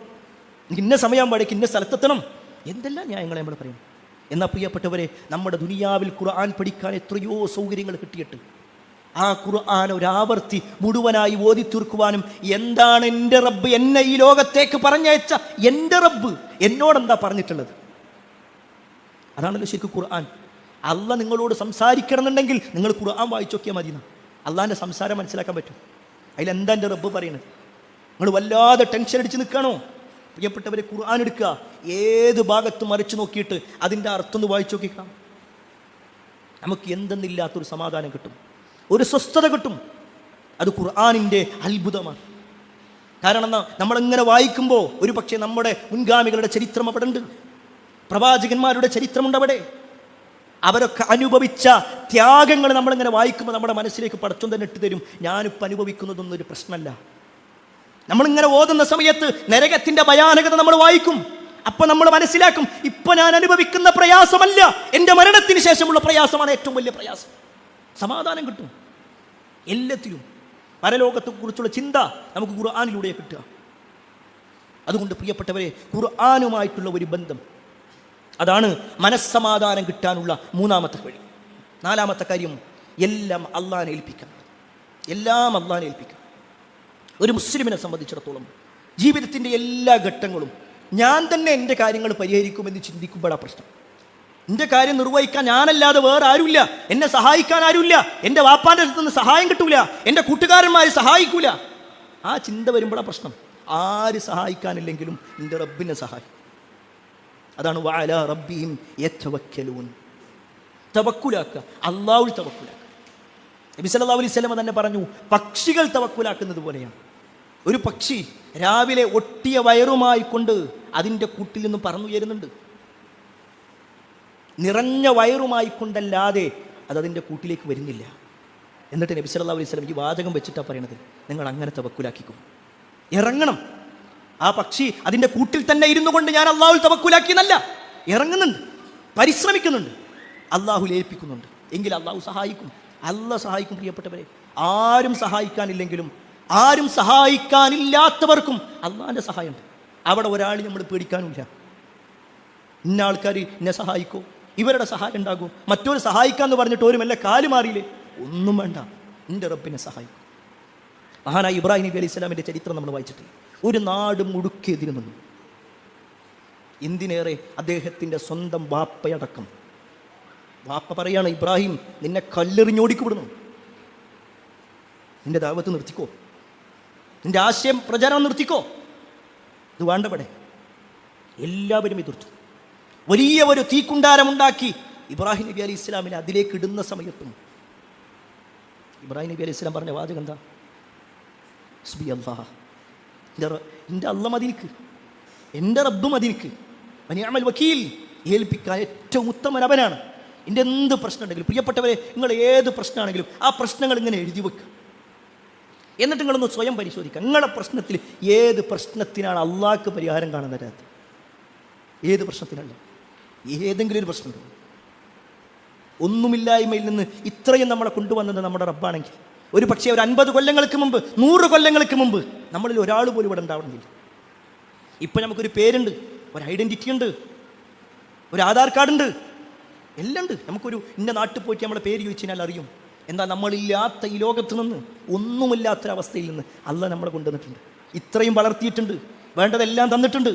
ഇന്ന സമയമാകുമ്പോഴേക്ക് ഇന്ന സ്ഥലത്തെത്തണം, എന്തെല്ലാം ന്യായങ്ങളെ നമ്മൾ പറയും. എന്നാൽ പ്രിയപ്പെട്ടവരെ, നമ്മുടെ ദുനിയാവിൽ ഖുർആൻ പഠിക്കാൻ എത്രയോ സൗകര്യങ്ങൾ കിട്ടിയിട്ട് ആ ഖുർആൻ ഒരാവർത്തി മുഴുവനായി ഓതി തീർക്കുവാനും, എന്താണ് എൻ്റെ റബ്ബ് എന്നെ ഈ ലോകത്തേക്ക് പറഞ്ഞയച്ച എൻ്റെ റബ്ബ് എന്നോടെന്താ പറഞ്ഞിട്ടുള്ളത്, അതാണല്ലോ ശരിക്കും ഖുർആൻ. അല്ല നിങ്ങളോട് സംസാരിക്കണമെന്നുണ്ടെങ്കിൽ നിങ്ങൾ ഖുർആൻ വായിച്ചു നോക്കിയാൽ മതി. അള്ളാഹിൻ്റെ സംസാരം മനസ്സിലാക്കാൻ പറ്റും. അതിലെന്താ എൻ്റെ റബ്ബ് പറയുന്നത്? നിങ്ങൾ വല്ലാതെ ടെൻഷൻ അടിച്ച് നിൽക്കണോ? പ്രിയപ്പെട്ടവരെ, ഖുർആൻ എടുക്കുക, ഏത് ഭാഗത്തും മറിച്ച് നോക്കിയിട്ട് അതിൻ്റെ അർത്ഥം ഒന്ന് വായിച്ചു നോക്കിക്കാം. നമുക്ക് എന്തെന്നില്ലാത്തൊരു സമാധാനം കിട്ടും, ഒരു സ്വസ്ഥത കിട്ടും. അത് ഖുർആനിൻ്റെ അത്ഭുതമാണ്. കാരണം നമ്മളിങ്ങനെ വായിക്കുമ്പോൾ ഒരു പക്ഷേ നമ്മുടെ മുൻഗാമികളുടെ ചരിത്രം അവിടെ ഉണ്ട്, പ്രവാചകന്മാരുടെ ചരിത്രമുണ്ട് അവിടെ. അവരൊക്കെ അനുഭവിച്ച ത്യാഗങ്ങൾ നമ്മളിങ്ങനെ വായിക്കുമ്പോൾ നമ്മുടെ മനസ്സിലേക്ക് പടച്ചോൻ തന്നെ ഇട്ട് തരും. ഞാനിപ്പോൾ അനുഭവിക്കുന്നതൊന്നും ഒരു പ്രശ്നമല്ല. നമ്മളിങ്ങനെ ഓതുന്ന സമയത്ത് നരകത്തിൻ്റെ ഭയാനകത നമ്മൾ വായിക്കും. അപ്പം നമ്മൾ മനസ്സിലാക്കും, ഇപ്പം ഞാൻ അനുഭവിക്കുന്ന പ്രയാസമല്ല, എൻ്റെ മരണത്തിന് ശേഷമുള്ള പ്രയാസമാണ് ഏറ്റവും വലിയ പ്രയാസം. സമാധാനം കിട്ടും എല്ലാത്തിലും. പരലോകത്തെ കുറിച്ചുള്ള ചിന്ത നമുക്ക് ഖുർആനിലൂടെ കിട്ടുക. അതുകൊണ്ട് പ്രിയപ്പെട്ടവരെ, ഖുർആനുമായിട്ടുള്ള ഒരു ബന്ധം, അതാണ് മനസ്സമാധാനം കിട്ടാനുള്ള 3ാമത്തെ വഴി. 4ാമത്തെ കാര്യം, എല്ലാം അള്ളാഹിനെ ഏൽപ്പിക്കാം. എല്ലാം അള്ളാഹിനെ ഏൽപ്പിക്കാം. ഒരു മുസ്ലിമിനെ സംബന്ധിച്ചിടത്തോളം ജീവിതത്തിൻ്റെ എല്ലാ ഘട്ടങ്ങളും ഞാൻ തന്നെ എൻ്റെ കാര്യങ്ങൾ പരിഹരിക്കുമെന്ന് ചിന്തിക്കുമ്പോഴാണ് പ്രശ്നം. എൻ്റെ കാര്യം നിർവഹിക്കാൻ ഞാനല്ലാതെ വേറെ ആരുമില്ല, എന്നെ സഹായിക്കാൻ ആരുമില്ല, എൻ്റെ വാപ്പാൻ്റെ അടുത്ത് നിന്ന് സഹായം കിട്ടൂല, എൻ്റെ കൂട്ടുകാരന്മാർ സഹായിക്കൂല. ആ ചിന്ത വരുമ്പോഴാണ് പ്രശ്നം. ആര് സഹായിക്കാനില്ലെങ്കിലും എൻ്റെ റബ്ബിനെ സഹായിക്കും. അതാണ് വഅലാ റബ്ബിഹിം യതവക്കലൂൻ. തവക്കുലാക്കുക, അല്ലാഹുവിൽ തവക്കുലാക്കുക. നബി സല്ലല്ലാഹു അലൈഹി വസല്ലം തന്നെ പറഞ്ഞു, പക്ഷികൾ തവക്കുലാക്കുന്നത് പോലെയാണ്. ഒരു പക്ഷി രാവിലെ ഒട്ടിയ വയറുമായി കൊണ്ട് അതിൻ്റെ കൂട്ടിൽ നിന്നും പറന്നുയരുന്നുണ്ട്. നിറഞ്ഞ വയറുമായി കൊണ്ടല്ലാതെ അതിൻ്റെ കൂട്ടിലേക്ക് വരുന്നില്ല. എന്നിട്ട് നബി സല്ലല്ലാഹു അലൈഹി വസല്ലം ഈ വാചകം വെച്ചിട്ടാണ് പറയണത്, നിങ്ങൾ അങ്ങനെ തവക്കുലാക്കിക്കും, ഇറങ്ങണം. ആ പക്ഷി അതിൻ്റെ കൂട്ടിൽ തന്നെ ഇരുന്നു കൊണ്ട് ഞാൻ അള്ളാഹുൽ തവക്കുലാക്കിയെന്നല്ല, ഇറങ്ങുന്നുണ്ട്, പരിശ്രമിക്കുന്നുണ്ട്, അള്ളാഹുൽ ഏൽപ്പിക്കുന്നുണ്ട്. എങ്കിൽ അള്ളാഹു സഹായിക്കും, അള്ളാഹ് സഹായിക്കും. പ്രിയപ്പെട്ടവരെ, ആരും സഹായിക്കാനില്ലെങ്കിലും ആരും സഹായിക്കാനില്ലാത്തവർക്കും അള്ളാഹിൻ്റെ സഹായമുണ്ട്. അവിടെ ഒരാൾ നമ്മൾ പേടിക്കാനുമില്ല. ഇന്ന ആൾക്കാർ എന്നെ സഹായിക്കോ, ഇവരുടെ സഹായം ഉണ്ടാകും. മറ്റൊരു സഹായിക്കാന്ന് പറഞ്ഞിട്ട് ഒരു മെല്ലെ കാല് മാറിയില്ലേ? ഒന്നും വേണ്ട, എൻ്റെ റബ്ബിനെ സഹായിക്കും. മഹാനായ ഇബ്രാഹിം നബി അലൈഹി സ്വലാമിൻ്റെ ചരിത്രം നമ്മൾ വായിച്ചിട്ടില്ല. ഒരു നാട് മുടുക്കെതിരെ നിന്നു. എന്തിനേറെ അദ്ദേഹത്തിൻ്റെ സ്വന്തം വാപ്പയടക്കം. വാപ്പ പറയാണ്, ഇബ്രാഹിം നിന്നെ കല്ലെറിഞ്ഞോടിക്കപ്പെടുന്നു, നിന്റെ ദാവത്ത് നിർത്തിക്കോ, നിന്റെ ആശയം പ്രചാരണം നിർത്തിക്കോ, ഇത് വേണ്ടവിടെ. എല്ലാവരും എതിർത്തു. വലിയ ഒരു തീക്കുണ്ടാരമുണ്ടാക്കി ഇബ്രാഹിം നബി അലൈഹി ഇസ്ലാമിനെ അതിലേക്ക് ഇടുന്ന സമയത്തും ഇബ്രാഹിം നബി അലൈഹി ഇസ്ലാം പറഞ്ഞ വാചകം എന്താ? ഹസ്ബി അല്ലാഹ്, എൻ്റെ അല്ല മതിനിക്ക്, എൻ്റെ റബ്ബ് മതിനിക്ക്, വനിഅമൽ വക്കീൽ, ഏൽപ്പിക്കാൻ ഏറ്റവും ഉത്തമൻ അവനാണ്. എൻ്റെ എന്ത് പ്രശ്നം ഉണ്ടെങ്കിലും, പ്രിയപ്പെട്ടവരെ, നിങ്ങൾ ഏത് പ്രശ്നമാണെങ്കിലും ആ പ്രശ്നങ്ങൾ ഇങ്ങനെ എഴുതി വെക്കുക. എന്നിട്ട് നിങ്ങളൊന്ന് സ്വയം പരിശോധിക്കുക. നിങ്ങളുടെ പ്രശ്നത്തിൽ ഏത് പ്രശ്നത്തിനാണ് അള്ളാഹ്ക്ക് പരിഹാരം കാണാൻ തരാത്തത്? ഏത് പ്രശ്നത്തിനല്ല? ഏതെങ്കിലും ഒരു പ്രശ്നമുണ്ടോ? ഒന്നുമില്ലായ്മയിൽ നിന്ന് ഇത്രയും നമ്മളെ കൊണ്ടുവന്നത് നമ്മുടെ റബ്ബാണെങ്കിൽ, ഒരു പക്ഷേ ഒരു 50 കൊല്ലങ്ങൾക്ക് മുമ്പ്, 100 കൊല്ലങ്ങൾക്ക് മുമ്പ് നമ്മളിൽ ഒരാൾ പോലും ഇവിടെ ഉണ്ടാവണമെന്നില്ല. ഇപ്പം നമുക്കൊരു പേരുണ്ട്, ഒരു ഐഡൻറ്റിറ്റി ഉണ്ട്, ഒരു ആധാർ കാർഡുണ്ട്, എല്ലാം ഉണ്ട്. നമുക്കൊരു ഇന്ന നാട്ടിൽ പോയിട്ട് നമ്മളെ പേര് ചോദിച്ചു കഴിഞ്ഞാൽ അറിയും. എന്നാൽ നമ്മളില്ലാത്ത ഈ ലോകത്ത് നിന്ന്, ഒന്നുമില്ലാത്തൊരവസ്ഥയിൽ നിന്ന് അള്ളാഹ് നമ്മളെ കൊണ്ടുവന്നിട്ടുണ്ട്, ഇത്രയും വളർത്തിയിട്ടുണ്ട്, വേണ്ടതെല്ലാം തന്നിട്ടുണ്ട്.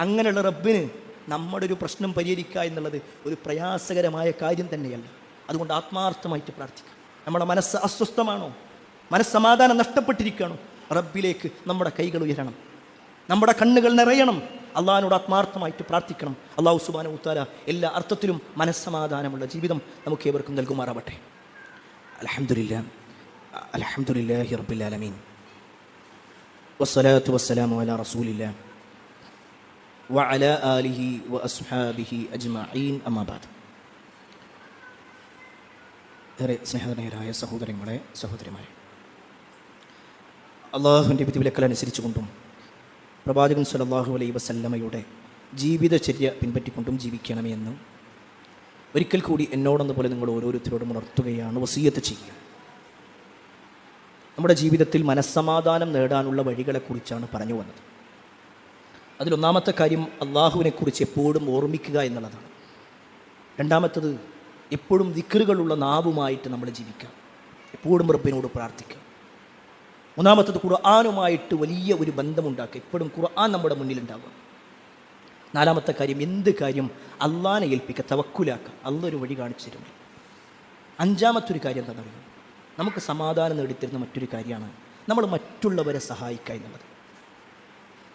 അങ്ങനെയുള്ള റബ്ബിന് നമ്മുടെ ഒരു പ്രശ്നം പരിഹരിക്കുക എന്നുള്ളത് ഒരു പ്രയാസകരമായ കാര്യം തന്നെയല്ല. അതുകൊണ്ട് ആത്മാർത്ഥമായിട്ട് പ്രാർത്ഥിക്കുക. നമ്മുടെ മനസ്സ് അസ്വസ്ഥമാണോ, മനസ്സമാധാനം നഷ്ടപ്പെട്ടിരിക്കുകയാണോ, റബ്ബിലേക്ക് നമ്മുടെ കൈകൾ ഉയരണം, നമ്മുടെ കണ്ണുകൾ നിറയണം, അള്ളാഹിനോട് ആത്മാർത്ഥമായിട്ട് പ്രാർത്ഥിക്കണം. അള്ളാഹു സുബ്ഹാനഹു വ തആല എല്ലാ അർത്ഥത്തിലും മനസ്സമാധാനമുള്ള ജീവിതം നമുക്ക് ഏവർക്കും നൽകുമാറാവട്ടെ. അൽഹംദുലില്ലാഹി റബ്ബിൽ ആലമീൻ വസ്സലാത്തു വസ്സലാമു അലാ റസൂലില്ലാഹ് വഅലാ ആലിഹി വഅസ്ഹാബിഹി അജ്മഈൻ, അമ്മാ ബഅദ്. ഏറെ സ്നേഹധനരായ സഹോദരങ്ങളെ, സഹോദരിമാരെ, അള്ളാഹുവിൻ്റെ വിധിവിലക്കൽ കൊണ്ടും പ്രവാചകൻ സല്ലല്ലാഹു അലൈഹി വസല്ലമയുടെ ജീവിതചര്യ പിൻപറ്റിക്കൊണ്ടും ജീവിക്കണമേ എന്ന് ഒരിക്കൽ കൂടി എന്നോടെന്നപോലെ നിങ്ങൾ ഓരോരുത്തരോടും ഉണർത്തുകയാണ്, വസിയ്യത്ത് ചെയ്യുക. നമ്മുടെ ജീവിതത്തിൽ മനസ്സമാധാനം നേടാനുള്ള വഴികളെക്കുറിച്ചാണ് പറഞ്ഞു വന്നത്. അതിലൊന്നാമത്തെ കാര്യം അള്ളാഹുവിനെക്കുറിച്ച് എപ്പോഴും ഓർമ്മിക്കുക എന്നുള്ളതാണ്. രണ്ടാമത്തത്, എപ്പോഴും ദിക്റുകളുള്ള നാവുമായിട്ട് നമ്മൾ ജീവിക്കുക, എപ്പോഴും റബ്ബിനോട് പ്രാർത്ഥിക്കുക. മൂന്നാമത്തത്, ഖുർആനുമായിട്ട് വലിയ ഒരു ബന്ധമുണ്ടാക്കുക, എപ്പോഴും ഖുർആൻ നമ്മുടെ മുന്നിലുണ്ടാവുക. നാലാമത്തെ കാര്യം, എന്ത് കാര്യം അള്ളാഹിനെ ഏൽപ്പിക്കുക, തവക്കുലാക്കുക, അള്ളാഹ് ഒരു വഴി കാണിച്ചു തരും. അഞ്ചാമത്തൊരു കാര്യം എന്താണെന്നറിയാം, നമുക്ക് സമാധാനം നേടിത്തരുന്ന മറ്റൊരു കാര്യമാണ് നമ്മൾ മറ്റുള്ളവരെ സഹായിക്കുക എന്നുള്ളത്.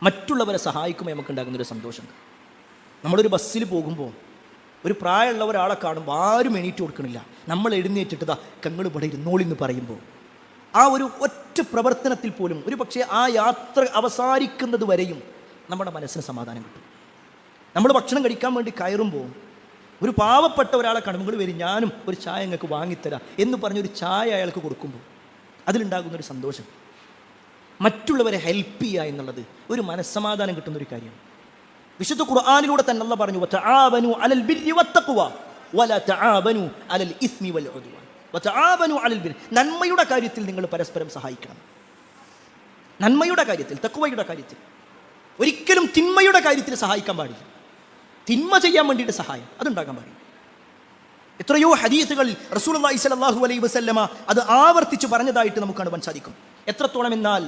മറ്റുള്ളവരെ സഹായിക്കുമ്പോൾ നമുക്കുണ്ടാകുന്നൊരു സന്തോഷമുണ്ട്. നമ്മളൊരു ബസ്സിൽ പോകുമ്പോൾ ഒരു പ്രായമുള്ള ഒരാളെ കാണുമ്പോൾ ആരും എണീറ്റ് കൊടുക്കണില്ല, നമ്മൾ എഴുന്നേറ്റിട്ടതാ കങ്ങൾ ഇവിടെ ഇരുന്നോളിന്ന് പറയുമ്പോൾ ആ ഒരു ഒറ്റ പ്രവർത്തനത്തിൽ പോലും ഒരു പക്ഷേ ആ യാത്ര അവസാനിക്കുന്നത് വരെയും നമ്മുടെ മനസ്സിന് സമാധാനം കിട്ടും. നമ്മൾ ഭക്ഷണം കഴിക്കാൻ വേണ്ടി കയറുമ്പോൾ ഒരു പാവപ്പെട്ട ഒരാളെ കാണുമ്പോൾ നിങ്ങൾ വരും, ഞാനും ഒരു ചായ നിങ്ങൾക്ക് വാങ്ങിത്തരാം എന്ന് പറഞ്ഞൊരു ചായ അയാൾക്ക് കൊടുക്കുമ്പോൾ അതിലുണ്ടാകുന്നൊരു സന്തോഷം, മറ്റുള്ളവരെ ഹെൽപ്പ് ചെയ്യുക എന്നുള്ളത് ഒരു മനസ്സമാധാനം കിട്ടുന്നൊരു കാര്യമാണ്. വിശുദ്ധ ഖുർആനിലൂടെ തന്നെ അല്ലാഹ് പറഞ്ഞു, വതആവനു അലൽ ബിർരി വത്തഖ്വ വലാ തആവനു അലൽ ഇസ്മി വൽ ഉദ്വാൻ. വതആവനു അലൽ ബിർരി, നന്മയുടെ കാര്യത്തിൽ നിങ്ങൾ പരസ്പരം സഹായിക്കണം. നന്മയുടെ കാര്യത്തിൽ, തഖ്വയുടെ കാര്യത്തിൽ. ഒരിക്കലും തിന്മയുടെ കാര്യത്തിൽ സഹായിക്കാൻ പാടില്ല. തിന്മ ചെയ്യാൻ വേണ്ടിയിട്ട് സഹായം അതുണ്ടാക്കാൻ പാടില്ല. എത്രയോ ഹദീസുകളിൽ റസൂലുള്ളാഹി സ്വല്ലല്ലാഹു അലൈഹി വസല്ലമ അത് ആവർത്തിച്ച് പറഞ്ഞതായിട്ട് നമുക്ക് കാണുവാൻ സാധിക്കും. എത്രത്തോളം എന്നാൽ,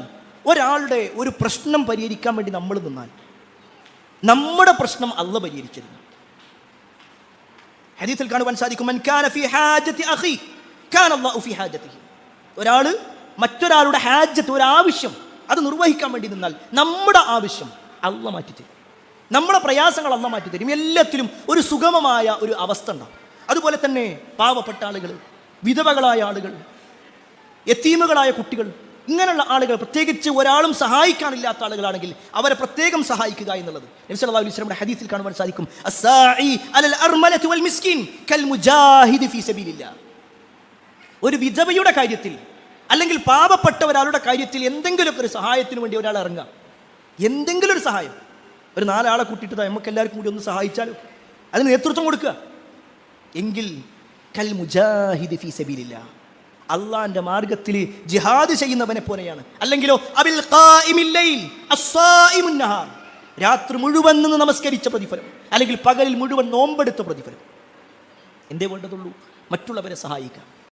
ഒരാളുടെ ഒരു പ്രശ്നം പരിഹരിക്കാൻ വേണ്ടി നമ്മൾ നിന്നാൽ നമ്മുടെ പ്രശ്നം അള്ളാഹ് പരിഹരിച്ചിരുന്നു. ഹദീസിൽ കാണുവാൻ സാധിക്കും, മൻ കാന ഫീ ഹാജതി അഖി കാന അല്ലാഹു ഫീ ഹാജതിഹി. ഒരാൾ മറ്റൊരാളുടെ ഹാജത്ത്, ഒരു ആവശ്യം, അത് നിർവഹിക്കാൻ വേണ്ടി നിന്നാൽ നമ്മുടെ ആവശ്യം അള്ളാഹ് മാറ്റിത്തരും, നമ്മുടെ പ്രയാസങ്ങൾ അള്ളാഹ് മാറ്റിത്തരും. എല്ലാത്തിലും ഒരു സുഗമമായ ഒരു അവസ്ഥ ഉണ്ടാവും. അതുപോലെ തന്നെ പാവപ്പെട്ട ആളുകൾ, വിധവകളായ ആളുകൾ, യതീമുകളായ കുട്ടികൾ, ഇങ്ങനെയുള്ള ആളുകൾ, പ്രത്യേകിച്ച് ഒരാളും സഹായിക്കാനില്ലാത്ത ആളുകളാണെങ്കിൽ അവരെ പ്രത്യേകം സഹായിക്കുക എന്നുള്ളത് നബി സല്ലല്ലാഹു അലൈഹി വസല്ലമയുടെ ഹദീസിൽ കാണുവാൻ സാധിക്കും. അസ്സാഇ അലൽ അർമലതി വൽ മിസ്കിൻ കൽ മുജാഹിദി ഫീ സബീലില്ലാഹ്. ഒരു വിധവയുടെ കാര്യത്തിൽ അല്ലെങ്കിൽ പാവപ്പെട്ട ഒരാളുടെ കാര്യത്തിൽ എന്തെങ്കിലുമൊക്കെ ഒരു സഹായത്തിന് വേണ്ടി ഒരാൾ ഇറങ്ങുക, എന്തെങ്കിലും ഒരു സഹായം, ഒരു 4 ആളെ കൂട്ടിയിട്ട് നമുക്ക് എല്ലാവർക്കും കൂടി ഒന്ന് സഹായിച്ചാലും അതിന് നേതൃത്വം കൊടുക്കുക എങ്കിൽ കൽ മുജാഹിദി ഫീ സബീലില്ലാഹ്, അള്ളാന്റെ മാർഗത്തിൽ ജിഹാദ് ചെയ്യുന്നവനെ പോലെയാണ്. അല്ലെങ്കിലോ അബിൽ ഖായിമിൽ ലൈൽ അസ്സായിമുൻ നഹാർ, രാത്രി മുഴുവൻ നിന്ന് നമസ്കരിച്ച പ്രതിഫലം, അല്ലെങ്കിൽ പകലിൽ മുഴുവൻ നോമ്പെടുത്ത പ്രതിഫലം. എന്തേ വേണ്ടതുള്ളൂ? മറ്റുള്ളവരെ സഹായിക്കാം.